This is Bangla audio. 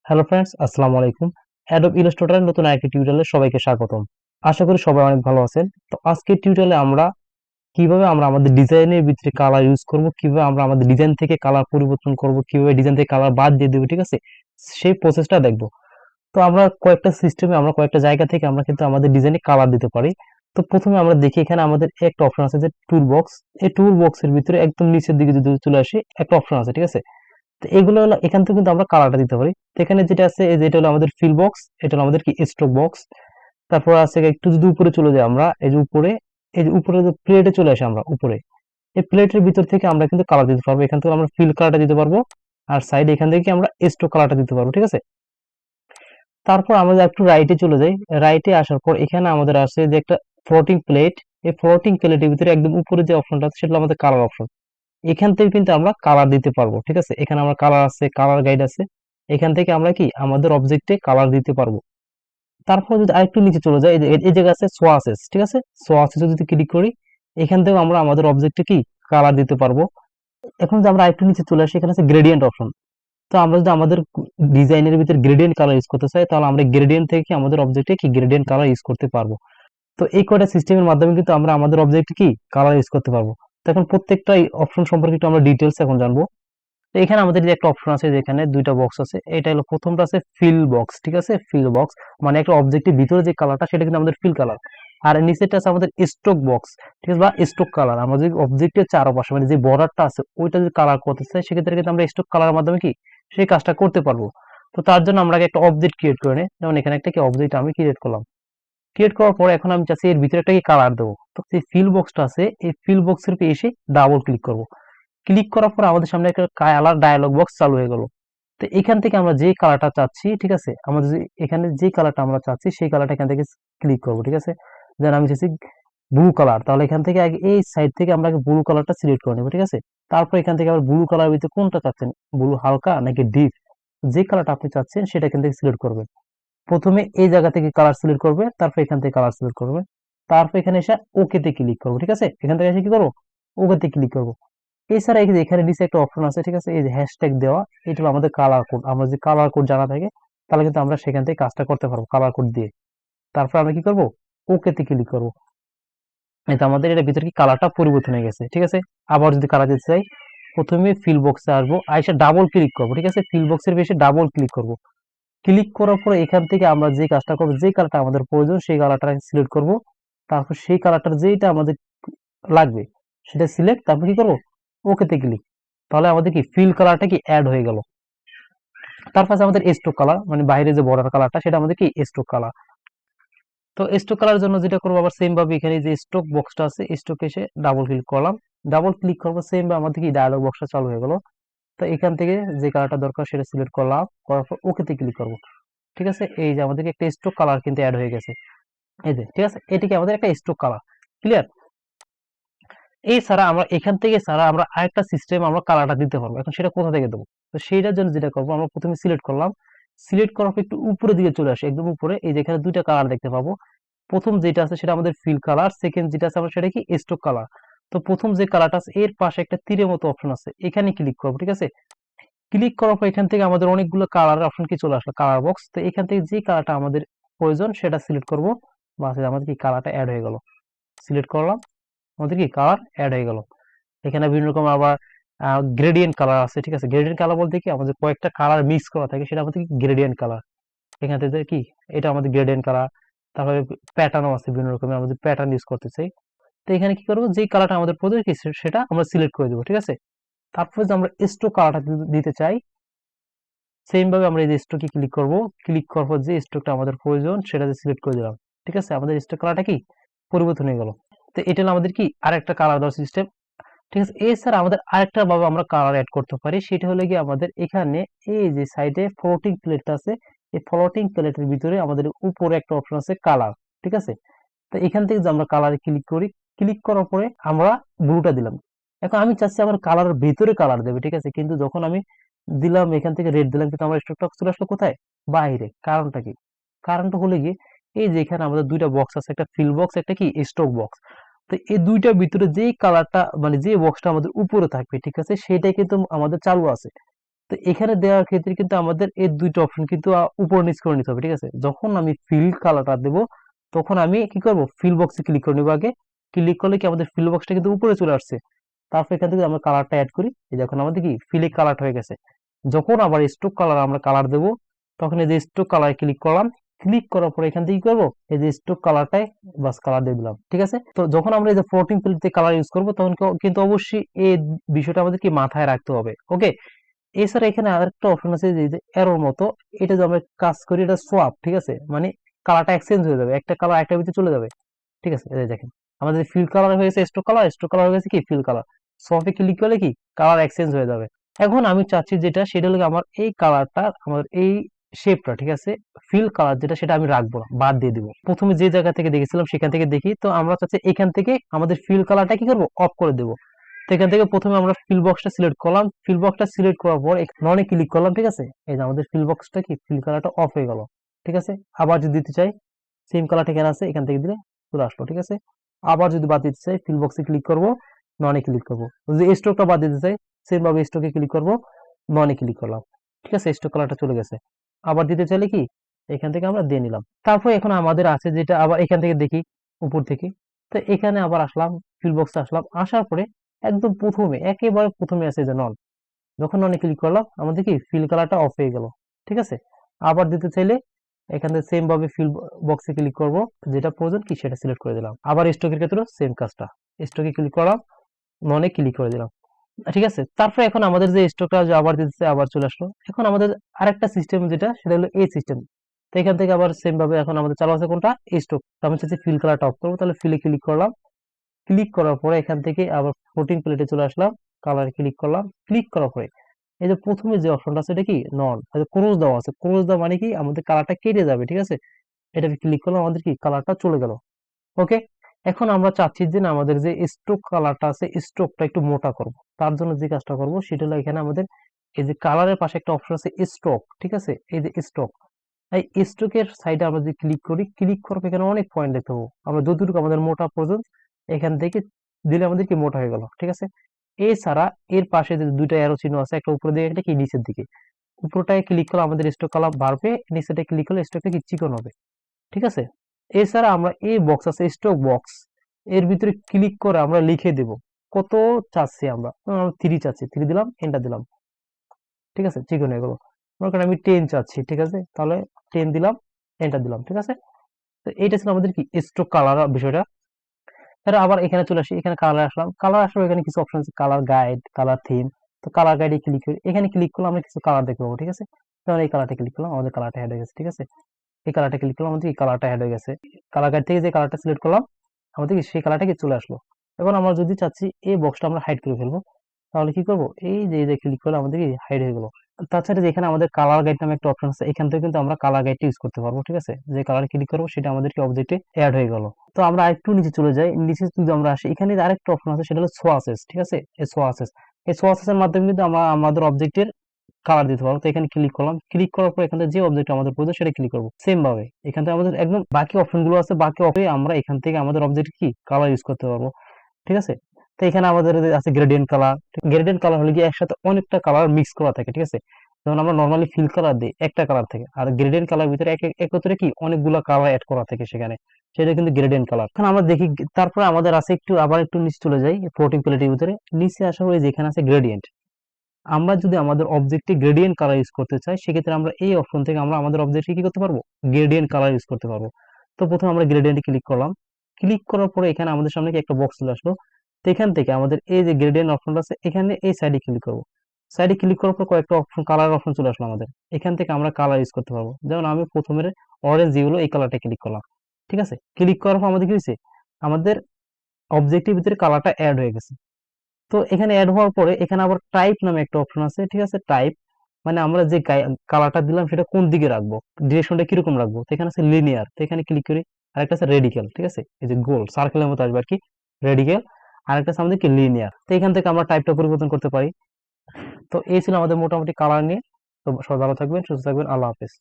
হ্যালো ফ্রেন্ডস, আসসালামু আলাইকুম। অ্যাডোব ইলাস্ট্রেটরের নতুন আরেকটি টিউটোরিয়ালে সবাইকে স্বাগতম। আশা করি সবাই অনেক ভালো আছেন। তো আজকের টিউটোরিয়ালে আমরা কিভাবে আমাদের ডিজাইনের ভিতরে কালার ইউজ করব, কিভাবে আমরা আমাদের ডিজাইন থেকে কালার পরিবর্তন করব, কিভাবে ডিজাইন থেকে কালার বাদ দিয়ে দেব, ঠিক আছে? সেই প্রসেসটা দেখব। তো আমরা কয়েকটা জায়গা থেকে আমরা কিন্তু আমাদের ডিজাইনে কালার দিতে পারি। তো প্রথমে আমরা দেখি এখানে আমাদের একটা অপশন আছে যে টুল বক্স। এই টুল বক্সের ভিতরে একদম নিচের দিকে যদি চলে আসি, একটা অপশন আছে, ঠিক আছে? তো এগুলো হলো এখান থেকে কিন্তু আমরা কালারটা দিতে পারি। তো এখানে যেটা আছে এই যে এটা হলো আমাদের ফিল বক্স, এটা হলো আমাদের কি স্ট্রোক বক্স। তারপর আছে একটু যদি উপরে চলে যাই আমরা, এই যে উপরে যে প্লেটে চলে আসি আমরা উপরে, এই প্লেটের ভিতর থেকে আমরা কিন্তু কালার দিতে পারবো। এখান থেকে আমরা ফিল কালারটা দিতে পারবো, আর সাইড এখান থেকে আমরা স্ট্রোক কালারটা দিতে পারবো, ঠিক আছে? তারপর আমরা একটু রাইটে চলে যাই। রাইটে আসার পর এখানে আমাদের আছে যে একটা ফ্লোটিং প্লেট। এই ফ্লোটিং প্লেটের ভিতরে একদম উপরে যে অপশনটা আছে সেটা হলো আমাদের কালার অপশন। এখান থেকে কিন্তু আমরা কালার দিতে পারবো, ঠিক আছে? এখানে আমার কালার আছে, কালার গাইড আছে। এখান থেকে আমরা কি আমাদের অবজেক্টে কালার দিতে পারবো। তারপর যদি আরেকটু নিচে চলে যায়, এই জায়গা আছে সোয়াসেস, ঠিক আছে? সোয়াসেস যদি ক্লিক করি, এখান থেকে আমরা আমাদের অবজেক্টে কি কালার দিতে পারবো। এখন যদি আমরা আরেকটু নিচে চলে আসি, এখানে আছে গ্রেডিয়েন্ট অপশন। তো আমরা যদি আমাদের ডিজাইনের ভিতরে গ্রেডিয়েন্ট কালার ইউজ করতে চাই, তাহলে আমরা গ্রেডিয়েন্ট থেকে কি আমাদের অবজেক্টে কি গ্রেডিয়েন্ট কালার ইউজ করতে পারবো। তো এই কয়টা সিস্টেমের মাধ্যমে কিন্তু আমরা আমাদের অবজেক্টে কি কালার ইউজ করতে পারবো। তো এখন প্রত্যেকটা অপশন সম্পর্কে একটু আমরা ডিটেলস এখন জানবো। তো এখানে আমাদের যে একটা অপশন আছে, যেখানে দুইটা বক্স আছে। এটা হলো প্রথমটা আছে ফিল বক্স, ঠিক আছে? ফিল বক্স মানে একটা অবজেক্টের ভিতরে যে কালারটা সেটা কিন্তু আমাদের ফিল কালার। আর নিচেরটা আছে আমাদের স্ট্রোক বক্স, ঠিক আছে, বা স্ট্রোক কালার। আমরা যদি অবজেক্টের চারপাশে মানে যে বর্ডারটা আছে ওইটা যদি কালার করতে চাই, সেক্ষেত্রে কিন্তু আমরা স্ট্রোক কালারের মাধ্যমে কি সেই কাজটা করতে পারবো। তো তার জন্য আমরা আগে একটা অবজেক্ট ক্রিয়েট করে নিই। যেমন এখানে একটা কি অবজেক্ট আমি ক্রিয়েট করলাম। ক্রিয়েট করার পর এখন আমি চাচ্ছি এর ভিতরে একটা কি কালার দেবো। তো যে ফিল বক্সটা আছে, এই ফিল বক্সের উপরে এসে ডাবল ক্লিক করব। ক্লিক করার পর আমাদের সামনে একটা কালার ডায়ালগ বক্স চালু হয়ে গেল। তো এখান থেকে আমরা যে কালারটা চাচ্ছি, ঠিক আছে, আমাদের এখানে যে কালারটা আমরা চাচ্ছি সেই কালারটা এখান থেকে ক্লিক করব, ঠিক আছে? দেন আমি চাচ্ছি ব্লু কালার, তাহলে এখান থেকে আগে এই সাইড থেকে আমরা ব্লু কালারটা সিলেক্ট করে নেব, ঠিক আছে? তারপর এখান থেকে আবার ব্লু কালার ভিতরে কোনটা চাচ্ছেন, ব্লু হালকা নাকি ডিপ, যে কালারটা আপনি চাচ্ছেন সেটা এখান থেকে সিলেক্ট করবেন। প্রথমে এই জায়গা থেকে কালার সিলেক্ট করবে, তারপর এখান থেকে কালার সিলেক্ট করবে, তারপর এখানে এসে ওকে তে ক্লিক করবো, ঠিক আছে? এখান থেকে এসে কি করবো, ওকে তে ক্লিক করবো। এছাড়া এই যে এখানে নিচে একটা অপশন আছে, ঠিক আছে, এই যে হ্যাশট্যাগ দেওয়া, এটা হলো আমাদের কালার কোড। আমরা যদি কালার কোড জানা থাকে তাহলে কিন্তু আমরা সেখান থেকে কাজটা করতে পারবো কালার কোড দিয়ে। তারপর আমরা কি করবো, ওকে তে ক্লিক করবো। এটা আমাদের এটা ভিতরে কি কালারটা পরিবর্তন হয়ে গেছে, ঠিক আছে? আবার যদি কালার দিতে চাই, প্রথমে ফিল বক্সে আসবো, আইসা ডাবল ক্লিক করবো, ঠিক আছে? ফিল বক্সের বেশি ডাবল ক্লিক করবো। ক্লিক করার পরে এখান থেকে আমরা যে কাজটা করবো, যে কালারটা আমাদের প্রয়োজন সেই কালারটা সিলেক্ট করব। তারপর সেই কালারটার যেটা আমাদের লাগবে সেটা সিলেক্ট, তারপর কি করবো, ওকে তে ক্লিক। তাহলে আমাদের কি ফিল কালারটা কি অ্যাড হয়ে গেল। তারপর আছে আমাদের স্ট্রোক কালার, মানে বাইরে যে বর্ডার কালারটা সেটা আমাদের কি স্ট্রোক কালার। তো স্ট্রোক কালার জন্য যেটা করবো, আবার সেম ভাবে এখানে যে স্ট্রোক বক্সটা আছে, স্ট্রোক এসে ডাবল ক্লিক করলাম। ডাবল ক্লিক করবো, সেম ভাবে আমাদের কি ডায়লগ বক্সটা চালু হয়ে গেল। তো এখান থেকে যে কালারটা দরকার সেটা সিলেক্ট করলাম, করার পর ওকে তে ক্লিক করবো, ঠিক আছে? এই যে আমাদেরকে একটা স্ট্রোক কালার কিন্তু অ্যাড হয়ে গেছে, এই যে, ঠিক আছে? এটিকে আমাদের একটা স্ট্রোক কালার, ক্লিয়ার? এই ছাড়া আমরা এখান থেকে ছাড়া আমরা আরেকটা সিস্টেম আমরা কালারটা দিতে পারবো। এখন সেটা কোথা থেকে দেবো? তো সেইটার জন্য যেটা করবো, আমরা প্রথমে সিলেক্ট করলাম। সিলেক্ট করার পর একটু উপরে দিকে চলে আসে, একদম উপরে এই যে এখানে দুইটা কালার দেখতে পাবো। প্রথম যেটা আছে সেটা আমাদের ফিল কালার, সেকেন্ড যেটা আছে আমরা সেটা কি স্ট্রোক কালার। তো প্রথম যে কালারটা আছে এর পাশে একটা তীরের মতো অপশন আছে, এখানে ক্লিক করবো, ঠিক আছে? ক্লিক করার পর এখান থেকে আমাদের অনেকগুলো কালার অপশন কি চলে আসলো, কালার বক্স। তো এখান থেকে যে কালারটা আমাদের প্রয়োজন সেটা সিলেক্ট করবো, বাস আমাদের কি কালারটা অ্যাড হয়ে গেল। সিলেক্ট করলাম, আমাদের কি কালার অ্যাড হয়ে গেল। এখানে বিভিন্ন রকম আবার গ্রেডিয়েন্ট কালার আছে, ঠিক আছে? গ্রেডিয়েন্ট কালার বলতে কি আমাদের কয়েকটা কালার মিক্স করা থাকে, সেটা আমাদের কি গ্রেডিয়েন্ট কালার। এখান থেকে কি এটা আমাদের গ্রেডিয়েন্ট কালার। তারপরে প্যাটার্নও আছে বিভিন্ন রকমের, আমাদের প্যাটার্ন ইউজ করতে চাই। তো এখানে কি করবো, যে কালারটা আমাদের প্রয়োজন কি সেটা আমরা সিলেক্ট করে দেবো, ঠিক আছে? তারপরে যদি আমরা স্ট্রোক কালারটা দিতে চাই, সেম ভাবে আমরা এই যে স্ট্রোকে ক্লিক করব। ক্লিক করার পর যে স্ট্রোকটা আমাদের প্রয়োজন সেটা সিলেক্ট করে দিলাম, ঠিক আছে? আমাদের স্ট্রোক কালারটা কি পরিবর্তন হয়ে গেল। তো এটা হলো আমাদের কি আরেকটা কালার দেওয়ার সিস্টেম, ঠিক আছে? এছাড়া আমাদের আরেকটা ভাবে আমরা কালার অ্যাড করতে পারি, সেটা হলো গিয়ে আমাদের এখানে এই যে সাইডে ফ্লোটিং প্লেটটা আছে, এই ফ্লোটিং প্লেটের ভিতরে আমাদের উপরে একটা অপশন আছে কালার, ঠিক আছে? তো এখান থেকে যে আমরা কালারে ক্লিক করি, ক্লিক করার পরে আমরা ব্লুটা দিলাম। এখন আমি চাচ্ছি আমার কালারের ভিতরে কালার দেবে, ঠিক আছে? কিন্তু যখন আমি দিলাম এখান থেকে রেড দিলাম, কিন্তু আমার স্ট্রোকটা চলে আসলো কোথায়, বাইরে। কারণটা কি? কারণটা হলো গিয়ে এই যে এখানে আমাদের দুইটা বক্স আছে, একটা ফিল বক্স, একটা কি স্ট্রোক বক্স। তো এই দুইটার ভিতরে যেই কালারটা মানে যে বক্সটা আমাদের উপরে থাকবে, ঠিক আছে, সেটাই কিন্তু আমাদের চালু আছে। তো এখানে দেওয়ার ক্ষেত্রে কিন্তু আমাদের এই দুইটা অপশন কিন্তু উপর নিচ করে নিতে হবে, ঠিক আছে। যখন আমি ফিল কালারটা দেবো তখন আমি কি করব, ফিল বক্সে ক্লিক করে নেবো আগে। ক্লিক করলে কি আমাদের ফিল বক্সটা কিন্তু উপরে চলে আসছে। তারপর এখান থেকে আমরা কালারটা অ্যাড করি, এই দেখুন আমাদের কি ফিলে কালার হয়ে গেছে। যখন আবার স্ট্রোক কালার আমরা কালার দেবো তখন এই যে স্ট্রোক কালার ক্লিক করলাম, ক্লিক করার পরে এখান থেকে কি করবো, এই যে স্ট্রোক কালারটাই বাস কালার দিয়ে দিলাম, ঠিক আছে। তো যখন আমরা এই যে ফ্লোটিং প্লেটে কালার ইউজ করবো তখন কিন্তু অবশ্যই এই বিষয়টা আমাদের কি মাথায় রাখতে হবে, ওকে। এছাড়া এখানে আরেকটা অপশন আছে যে এরোর মতো, এটা যদি আমরা কাজ করি এটা সোয়াপ, ঠিক আছে, মানে কালারটা এক্সচেঞ্জ হয়ে যাবে, একটা কালার একটা ভিতরে চলে যাবে, ঠিক আছে। এই দেখেন আমাদের ফিল কালার হয়ে গেছে স্ট্রোক কালার হয়ে গেছে কি ফিল কালার। সোয়াপে ক্লিক করলে কি কালার এক্সচেঞ্জ হয়ে যাবে। এখন আমি চাচ্ছি যেটা সেটা হলো আমার এই কালারটা, আমার এই শেপটা, ঠিক আছে, ফিল কালার যেটা সেটা আমি রাখবো না, বাদ দিয়ে দিব। প্রথমে যে জায়গা থেকে দেখেছিলাম সেখান থেকে দেখি, তো আমরা চাচ্ছি এখান থেকে আমাদের ফিল কালারটা কি করবো, অফ করে দেবো। তো এখান থেকে প্রথমে আমরা ফিল বক্সটা সিলেক্ট করলাম, ফিল বক্সটা সিলেক্ট করার পর ননে ক্লিক করলাম, ঠিক আছে। এই যে আমাদের ফিল বক্সটা কি ফিল কালারটা অফ হয়ে গেল, ঠিক আছে। আবার যদি দিতে চাই সেম কালারটা এখানে আছে, এখান থেকে দিলে চলে আসলো, ঠিক আছে। আবার যদি বাদ দিতে চাই ফিল বক্সে ক্লিক করব, ননে ক্লিক করব। যদি স্ট্রোকটা বাদ দিতে চাই সেম ভাবে স্ট্রোকে ক্লিক করব, ননে ক্লিক করলাম, ঠিক আছে, স্ট্রোক কালারটা চলে গেছে। আবার দিতে চাইলে কি এখান থেকে আমরা দিয়ে নিলাম। তারপর এখন আমাদের আছে যেটা আবার এখান থেকে দেখি উপর থেকে, তো এখানে আবার আসলাম, ফিল বক্সে আসলাম, আসার পরে একদম প্রথমে একেবারে প্রথমে আছে যে নন, যখন ননে ক্লিক করলাম আমাদের কি ফিল কালারটা অফ হয়ে গেল, ঠিক আছে। আবার দিতে চাইলে এখানে সেম ভাবে ফিল বক্সে ক্লিক করব, যেটা প্রয়োজন কি সেটা সিলেক্ট করে দিলাম। আবার স্টকের ক্ষেত্রে সেম কাজটা, স্টকে ক্লিক করলাম, ননে ক্লিক করে দিলাম, ঠিক আছে। তারপরে এখন আমাদের যে স্টকটা আবার দিতেছে আবার চলে আসলো। এখন আমাদের আরেকটা সিস্টেম যেটা সেটা হলো এই সিস্টেম। তো এখান থেকে আবার সেম ভাবে এখন আমাদের চালু আছে কোনটা, স্টক। আমি চাচ্ছি ফিল কালারটা অফ করবো, তাহলে ফিলে ক্লিক করলাম, ক্লিক করার পরে এখান থেকে আবার ফ্লোটিং প্লেটে চলে আসলাম, কালার ক্লিক করলাম, ক্লিক করার পরে এই যে প্রথমে যে অপশনটা আছে এটা কি নন, ক্রস দেওয়া আছে, ক্রস দেওয়া মানে কি আমাদের কালারটা কেটে যাবে, ঠিক আছে। এটাকে ক্লিক করলাম, আমাদের কি কালারটা চলে গেল, ওকে। এখন আমরা চাচ্ছি যে না আমাদের যে স্ট্রোক কালারটা আছে স্ট্রোকটা একটু মোটা করব। তার জন্য যে কাজটা করব সেটা হলো এখানে আমাদের এই যে কালারের পাশে একটা অপশন আছে স্ট্রোক, ঠিক আছে, এই যে স্ট্রোক, এই স্ট্রোকের সাইডে আমরা যদি ক্লিক করি, ক্লিক করার পর এখানে অনেক পয়েন্ট দেখতে পাবো, আমরা যতটুকু আমাদের মোটা প্রয়োজন এখান থেকে দিলে আমাদের কি মোটা হয়ে গেল, ঠিক আছে। এছাড়া এর পাশে যে দুইটা অ্যারো চিহ্ন আছে, একটা উপরে দিকে একটা কি নিচের দিকে, উপরটায় ক্লিক করলে আমাদের স্ট্রোক কালার বাড়বে, নিচেটা ক্লিক করলে স্ট্রোকটা কি চিকন হবে, ঠিক আছে। এছাড়া আমরা এই বক্স আছে স্ট্রোক বক্স, এর ভিতরে ক্লিক করে আমরা লিখে দেব কত চাচ্ছি আমরা, 3 চাচ্ছি, 3 দিলাম, এন্টার দিলাম, ঠিক আছে, চিকন হয়ে গেল। মনে করেন আমি 10 চাচ্ছি, ঠিক আছে, তাহলে 10 দিলাম, এন্টার দিলাম, ঠিক আছে। তো এইটা ছিল আমাদের কি স্ট্রোক কালার বিষয়টা। তাহলে আবার এখানে চলে আসি, এখানে কালার আসলাম, কালার আসলে এখানে কিছু অপশন আছে, কালার গাইড, কালার থিম। তো কালার গাইডে ক্লিক করি, এখানে ক্লিক করলে আমরা কিছু কালার দেখতে পাবো, ঠিক আছে। তাহলে এই কালারটা ক্লিক করলাম, আমাদের কালারটা অ্যাড হয়ে গেছে, ঠিক আছে। এই কালারটা ক্লিক করলাম, আমাদের এই কালারটা অ্যাড হয়ে গেছে। কালার গাইড থেকে যে কালারটা সিলেক্ট করলাম আমাদের কি সেই কালারটা কি চলে আসলো। এখন আমরা যদি চাচ্ছি এই বক্সটা আমরা হাইড করে ফেলবো, তাহলে কি করবো, এই যে ক্লিক করলে আমাদের কি হাইড হয়ে গেল। তাছাড়া যেখানে আমাদের কালার গাইড নামে একটা অপশন আছে, এখান থেকে কিন্তু আমরা কালার গাইডটা ইউজ করতে পারবো, ঠিক আছে। যে কালার ক্লিক করবো সেটা আমাদেরকে অবজেক্টে অ্যাড হয়ে গেল। তো আমরা আরেকটু নিচে চলে যাই, নিচে যদি আমরা আসি এখানে আরেকটা অপশন আছে সেটা হলো সোয়াসেস, ঠিক আছে। এই সোয়াসেস এর মাধ্যমে কিন্তু আমরা আমাদের অবজেক্টের কালার দিতে পারবো। তো এখানে ক্লিক করলাম, ক্লিক করার পর এখান থেকে যে অবজেক্ট আমাদের প্রয়োজন সেটা ক্লিক করবো, সেম ভাবে এখান থেকে আমাদের একদম বাকি অপশন গুলো আছে, বাকি অপশনে আমরা এখান থেকে আমাদের অবজেক্ট কি কালার ইউজ করতে পারবো, ঠিক আছে। তো এখানে আমাদের আছে গ্রেডিয়েন্ট কালার। গ্রেডিয়েন্ট কালার হলে কি একসাথে অনেকটা কালার মিক্স করা থাকে, ঠিক আছে। যেমন আমরা নর্মালি ফিল কালার দিই একটা কালার থেকে, আর গ্রেডিয়েন্ট কালার ভিতরে একত্রে কি অনেকগুলো কালার অ্যাড করা থাকে সেখানে, সেটা কিন্তু গ্রেডিয়েন্ট কালার। এখন আমরা দেখি, তারপরে আমাদের আছে একটু আবার একটু নিচে চলে যাই, ফ্লোটিং প্লেটের ভিতরে নিচে আসা হয়ে যেখানে আছে গ্রেডিয়েন্ট। আমরা যদি আমাদের অবজেক্টে গ্রেডিয়েন্ট কালার ইউজ করতে চাই সেক্ষেত্রে আমরা এই অপশন থেকে আমরা আমাদের অবজেক্টে কি করতে পারবো, গ্রেডিয়েন্ট কালার ইউজ করতে পারবো। তো প্রথমে আমরা গ্রেডিয়েন্টে ক্লিক করলাম, ক্লিক করার পরে এখানে আমাদের সামনে কি একটা বক্স চলে আসলো। তো এখান থেকে আমাদের এই যে গ্রেডিয়েন্ট অপশনটা আছে এখানে এই সাইডে ক্লিক করবো, সাইডে ক্লিক করার পর কয়েকটা অপশন কালার অপশন চলে আসলো আমাদের, এখান থেকে আমরা কালার ইউজ করতে পারবো। যেমন আমি প্রথমে অরেঞ্জ যেগুলো এই কালারটা ক্লিক করলাম, ঠিক আছে। ক্লিক করার পর আমাদের কি হয়েছে, আমাদের অবজেক্টের ভিতরে কালারটা অ্যাড হয়ে গেছে। তো এখানে অ্যাড হওয়ার পরে এখানে আবার টাইপ নামে একটা অপশন আছে, ঠিক আছে। টাইপ মানে আমরা যে কালারটা দিলাম সেটা কোন দিকে রাখবো, ডিরেকশনটা কিরকম রাখবো। তো এখানে আছে লিনিয়ার, তো এখানে ক্লিক করি। আরেকটা আছে রেডিক্যাল, ঠিক আছে, এই যে গোল সার্কেলের মতো আসবে আর কি, রেডিক্যাল। আরেকটা আছে আমাদের কি লিনিয়ার। তো এখান থেকে আমরা টাইপটা পরিবর্তন করতে পারি। তো এই ছিল আমাদের মোটামুটি কালার নিয়ে। তো সবাই ভালো থাকবেন, সুস্থ থাকবেন, আল্লাহ হাফেজ।